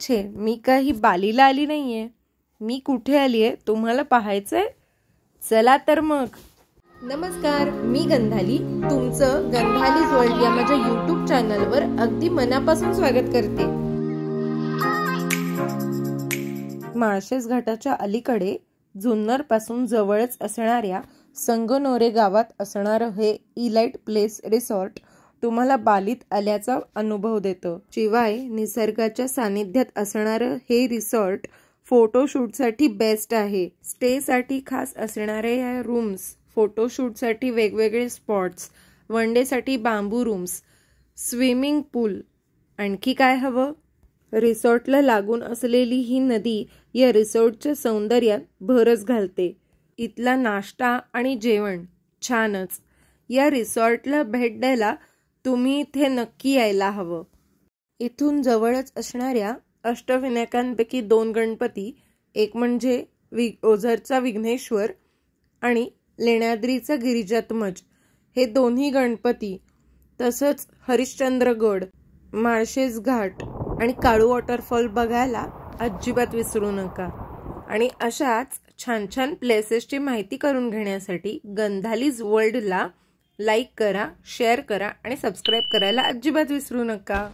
छे मी काही बालीला आली नाहीये. मी कुठे आली आहे तुम्हाला पाहायचंय? चला तर मग. नमस्कार, मी गंधाली. तुमचं गंधालीज वर्ल्ड या माझ्या YouTube चॅनलवर अगदी मनापासून स्वागत करते. माळशेज घाटाच्या अलीकडे जुन्नर पासून जवळच असणाऱ्या संगनोरे गावात असणारं हे इलाइट प्लेस रिसॉर्ट तुम्हाला बालीत आल्याचा अनुभव देतं. शिवाय निसर्गाच्या सानिध्यात असणारं हे रिसॉर्ट फोटोशूटसाठी बेस्ट आहे. स्टेसाठी खास असणाऱ्या या रूम्स, फोटोशूटसाठी वेगवेगळे स्पॉट्स, वन डेसाठी बांबू रूम्स, स्विमिंग पूल, आणखी काय हवं? रिसॉर्टला लागून असलेली ही नदी या रिसॉर्टच्या सौंदर्यात भरच घालते. इथला नाश्ता आणि जेवण छानच. या रिसॉर्टला भेट द्यायला तुम्ही इथे नक्की यायला हवं. इथून जवळच असणाऱ्या अष्टविनायकांपैकी 2 गणपती, एक म्हणजे ओझरचा विघ्नेश्वर आणि लेण्याद्रीचा गिरिजात्मज, हे दोन्ही गणपती, तसंच हरिश्चंद्रगड, माळशेज घाट आणि काळू वॉटरफॉल बघायला अजिबात विसरू नका. आणि अशाच छान छान प्लेसेसची माहिती करून घेण्यासाठी गंधालीज वर्ल्डला लाईक करा, शेअर करा आणि सबस्क्राईब करायला अजिबात विसरू नका.